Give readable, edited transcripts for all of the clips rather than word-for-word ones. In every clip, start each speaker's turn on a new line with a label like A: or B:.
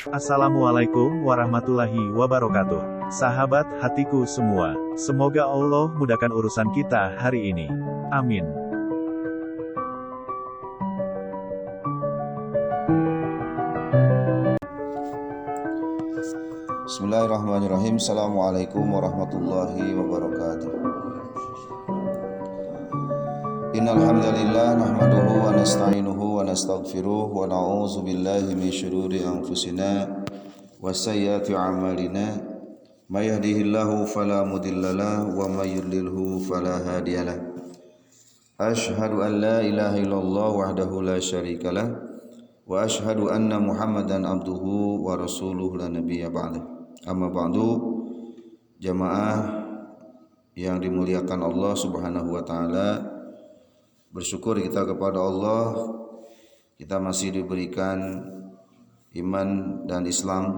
A: Assalamualaikum warahmatullahi wabarakatuh. Sahabat hatiku semua, semoga Allah mudahkan urusan kita hari ini. Amin.
B: Bismillahirrahmanirrahim. Assalamualaikum warahmatullahi wabarakatuh. Innal hamdalillah nahmaduhu wa nasta'inuhu wa nastaghfiruh wa na'udzu billahi min shururi anfusina wa sayyiati a'malina. May yahdihillahu fala mudhillalah wa may yudlilhu fala hadiyalah. Asyhadu an la ilaha illallah wahdahu la syarikalah wa asyhadu anna Muhammadan abduhu wa rasuluhu la nabiyya ba'dah. Amma ba'du, jamaah yang dimuliakan Allah Subhanahu wa taala. Bersyukur kita kepada Allah, kita masih diberikan iman dan Islam,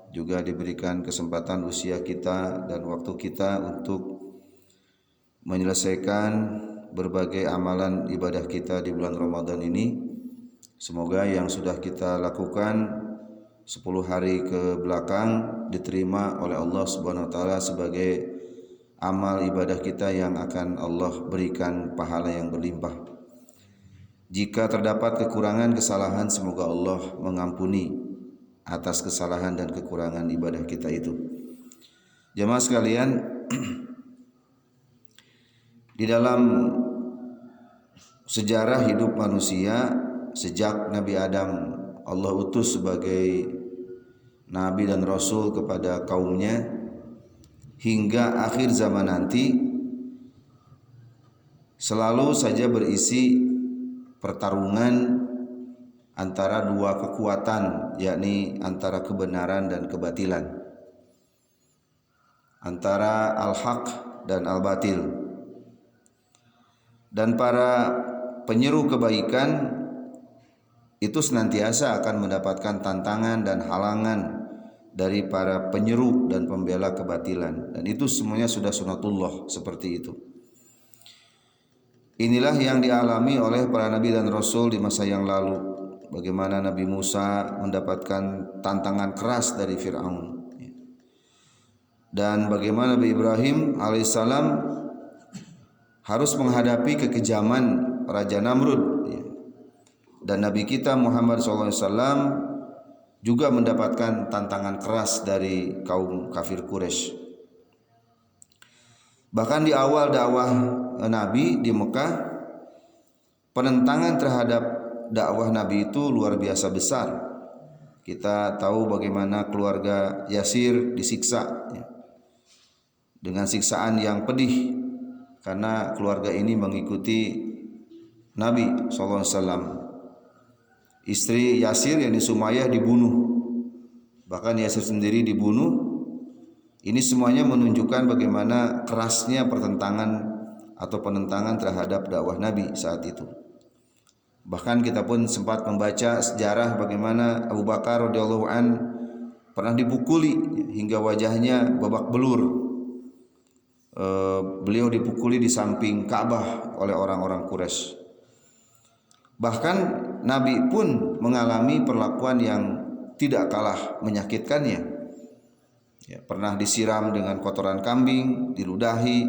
B: juga diberikan kesempatan usia kita dan waktu kita untuk menyelesaikan berbagai amalan ibadah kita di bulan Ramadan ini. Semoga yang sudah kita lakukan 10 hari ke belakang diterima oleh Allah Subhanahu wa taala sebagai amal ibadah kita yang akan Allah berikan pahala yang berlimpah. Jika terdapat kekurangan kesalahan, semoga Allah mengampuni atas kesalahan dan kekurangan ibadah kita itu. Jemaah sekalian, di dalam sejarah hidup manusia, sejak Nabi Adam Allah utus sebagai nabi dan rasul kepada kaumnya, hingga akhir zaman nanti selalu saja berisi pertarungan antara dua kekuatan, yakni antara kebenaran dan kebatilan, antara al-haq dan al-batil. Dan para penyeru kebaikan itu senantiasa akan mendapatkan tantangan dan halangan dari para penyeru dan pembela kebatilan, dan itu semuanya sudah sunatullah seperti itu. Inilah yang dialami oleh para nabi dan rasul di masa yang lalu. Bagaimana Nabi Musa mendapatkan tantangan keras dari Fir'aun, dan bagaimana Nabi Ibrahim alaihissalam harus menghadapi kekejaman Raja Namrud, dan Nabi kita Muhammad SAW juga mendapatkan tantangan keras dari kaum kafir Quraisy. Bahkan di awal dakwah Nabi di Mekah, penentangan terhadap dakwah Nabi itu luar biasa besar. Kita tahu bagaimana keluarga Yasir disiksa dengan siksaan yang pedih, karena keluarga ini mengikuti Nabi SAW. Istri Yasir, yakni Sumayyah, dibunuh. Bahkan Yasir sendiri dibunuh. Ini semuanya menunjukkan bagaimana kerasnya pertentangan atau penentangan terhadap dakwah Nabi saat itu. Bahkan kita pun sempat membaca sejarah bagaimana Abu Bakar radhiyallahu an pernah dipukuli hingga wajahnya babak belur. Beliau dipukuli di samping Ka'bah oleh orang-orang Quraisy. Bahkan Nabi pun mengalami perlakuan yang tidak kalah menyakitkannya. Pernah disiram dengan kotoran kambing, diludahi.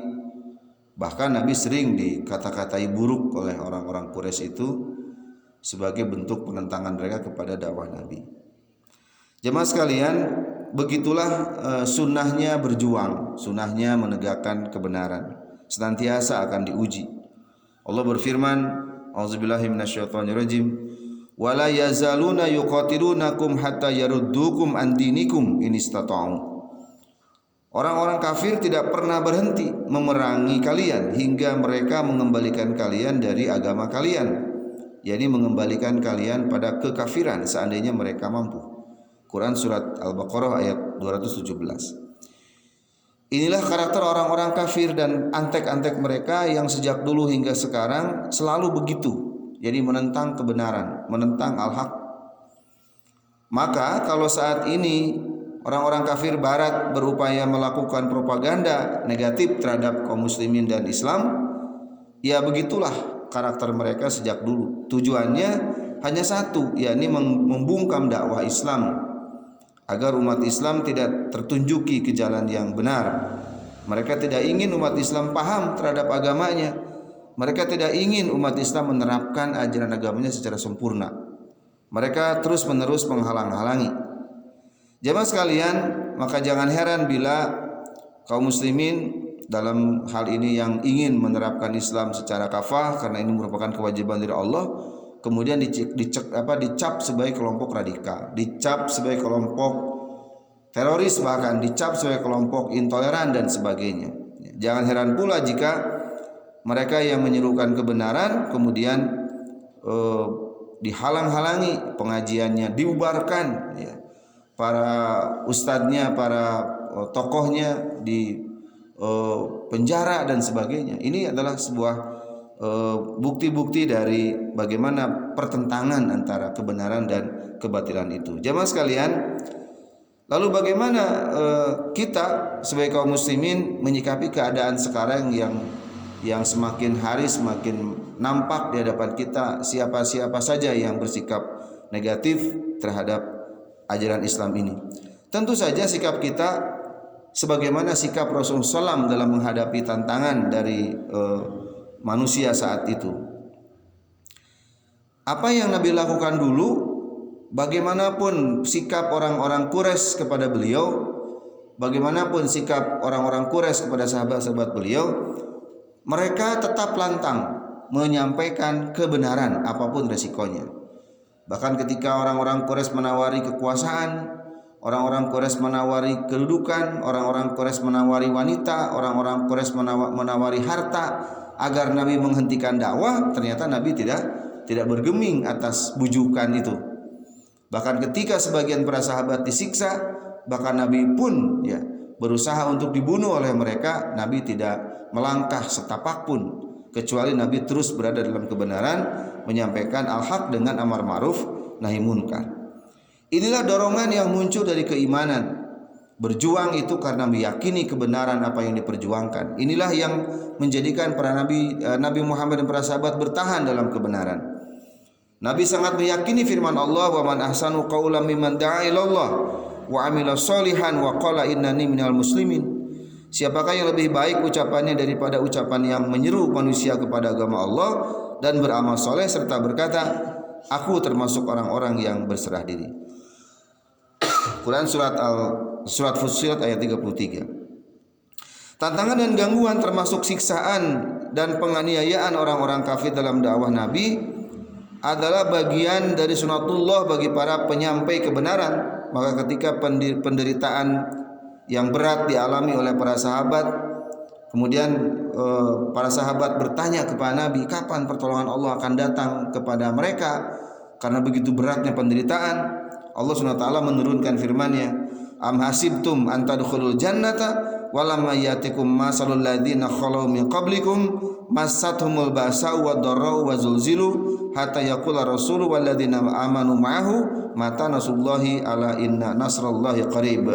B: Bahkan Nabi sering dikata-katai buruk oleh orang-orang Quraisy itu sebagai bentuk penentangan mereka kepada dakwah Nabi. Jemaah sekalian, begitulah sunnahnya berjuang, sunnahnya menegakkan kebenaran, senantiasa akan diuji. Allah berfirman, A'udzubillahi minasyaitonirrajim. Wala yazaluna yuqatilunakum hatta yaruddukum an dinikum in istata'u. Orang-orang kafir tidak pernah berhenti memerangi kalian hingga mereka mengembalikan kalian dari agama kalian, yakni mengembalikan kalian pada kekafiran seandainya mereka mampu. Quran surat Al-Baqarah ayat 217. Inilah karakter orang-orang kafir dan antek-antek mereka yang sejak dulu hingga sekarang selalu begitu. Jadi menentang kebenaran, menentang al-haq. Maka kalau saat ini orang-orang kafir barat berupaya melakukan propaganda negatif terhadap kaum muslimin dan Islam, ya begitulah karakter mereka sejak dulu. Tujuannya hanya satu, yakni membungkam dakwah Islam, agar umat Islam tidak tertunjuki ke jalan yang benar. Mereka tidak ingin umat Islam paham terhadap agamanya. Mereka tidak ingin umat Islam menerapkan ajaran agamanya secara sempurna. Mereka terus-menerus menghalang-halangi. Jamaah sekalian, maka jangan heran bila kaum muslimin dalam hal ini yang ingin menerapkan Islam secara kafah, karena ini merupakan kewajiban dari Allah, kemudian dicap sebagai kelompok radikal, dicap sebagai kelompok teroris, bahkan dicap sebagai kelompok intoleran dan sebagainya. Jangan heran pula jika mereka yang menyerukan kebenaran kemudian dihalang-halangi pengajiannya, dibubarkan, ya. Para ustadznya, para tokohnya di penjara dan sebagainya. Ini adalah sebuah bukti-bukti dari bagaimana pertentangan antara kebenaran dan kebatilan itu. Jamaah sekalian, lalu bagaimana kita sebagai kaum muslimin menyikapi keadaan sekarang yang semakin hari semakin nampak di hadapan kita siapa-siapa saja yang bersikap negatif terhadap ajaran Islam ini. Tentu saja sikap kita sebagaimana sikap Rasulullah SAW dalam menghadapi tantangan dari manusia saat itu. Apa yang Nabi lakukan dulu, bagaimanapun sikap orang-orang Quraisy kepada beliau, bagaimanapun sikap orang-orang Quraisy kepada sahabat-sahabat beliau, mereka tetap lantang menyampaikan kebenaran apapun resikonya. Bahkan ketika orang-orang Quraisy menawari kekuasaan, orang-orang Quraisy menawari kedudukan, orang-orang Quraisy menawari wanita, orang-orang Quraisy menawari harta agar Nabi menghentikan dakwah, ternyata Nabi tidak bergeming atas bujukan itu. Bahkan ketika sebagian para sahabat disiksa, bahkan Nabi pun berusaha untuk dibunuh oleh mereka, Nabi tidak melangkah setapak pun, kecuali Nabi terus berada dalam kebenaran, menyampaikan al-haq dengan amar ma'ruf nahi munkar. Inilah dorongan yang muncul dari keimanan. Berjuang itu karena meyakini kebenaran apa yang diperjuangkan. Inilah yang menjadikan para Nabi Muhammad dan para sahabat bertahan dalam kebenaran. Nabi sangat meyakini firman Allah, wa man ahsanu qawlan mimman da'a ilallah wa amila sholihan wa qala innani minal muslimin. Siapakah yang lebih baik ucapannya daripada ucapan yang menyeru manusia kepada agama Allah dan beramal soleh serta berkata, aku termasuk orang-orang yang berserah diri. Quran surat Fussilat ayat 33. Tantangan dan gangguan termasuk siksaan dan penganiayaan orang-orang kafir dalam dakwah Nabi adalah bagian dari sunatullah bagi para penyampai kebenaran. Maka ketika penderitaan yang berat dialami oleh para sahabat, kemudian para sahabat bertanya kepada Nabi, kapan pertolongan Allah akan datang kepada mereka? Karena begitu beratnya penderitaan, Allah SWT menurunkan firman-Nya, am hasibtum an tadkhulul jannata walamma yatikum masalul ladzina khalu min qablikum massathumul ba'sa'u wad-dharra'u wa zulzilu hatta yaqula rasulu wal ladzina amanu ma'ahu mata nasrullahi ala inna nasrallahi qarib.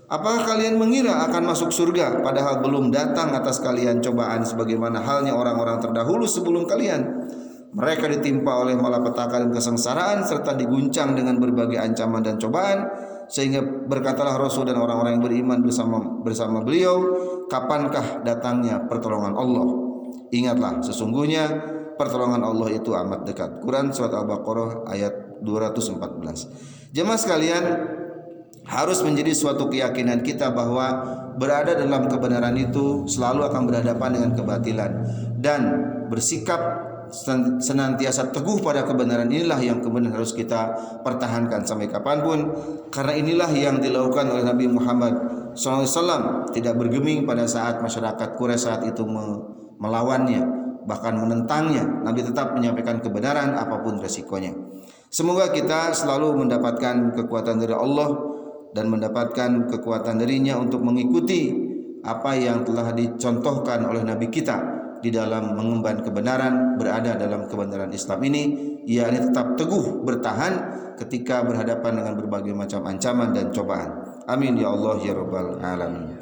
B: Apakah kalian mengira akan masuk surga padahal belum datang atas kalian cobaan sebagaimana halnya orang-orang terdahulu sebelum kalian? Mereka ditimpa oleh malapetaka dan kesengsaraan serta diguncang dengan berbagai ancaman dan cobaan, sehingga berkatalah Rasul dan orang-orang yang beriman bersama beliau, kapankah datangnya pertolongan Allah? Ingatlah, sesungguhnya pertolongan Allah itu amat dekat. Quran surat Al-Baqarah ayat 214. Jemaah sekalian, harus menjadi suatu keyakinan kita bahwa berada dalam kebenaran itu selalu akan berhadapan dengan kebatilan, dan bersikap senantiasa teguh pada kebenaran inilah yang kemudian harus kita pertahankan sampai kapanpun, karena inilah yang dilakukan oleh Nabi Muhammad SAW. Tidak bergeming pada saat masyarakat Quraisy saat itu melawannya, bahkan menentangnya. Nabi tetap menyampaikan kebenaran apapun resikonya. Semoga kita selalu mendapatkan kekuatan dari Allah dan mendapatkan kekuatan darinya untuk mengikuti apa yang telah dicontohkan oleh Nabi kita di dalam mengemban kebenaran, berada dalam kebenaran Islam ini, yakni tetap teguh bertahan ketika berhadapan dengan berbagai macam ancaman dan cobaan. Amin ya Allah ya rabbal alamin.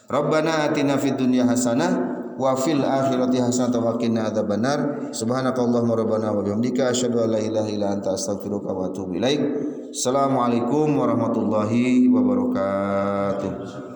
B: Rabbana atina fid dunya hasanah wa fil akhirati hasanah wa qina adzabannar. Subhanakallahumma rabbana wa bihamdika asyhadu an la ilaha illa anta astaghfiruka wa atubu ilaik. Assalamualaikum warahmatullahi wabarakatuh.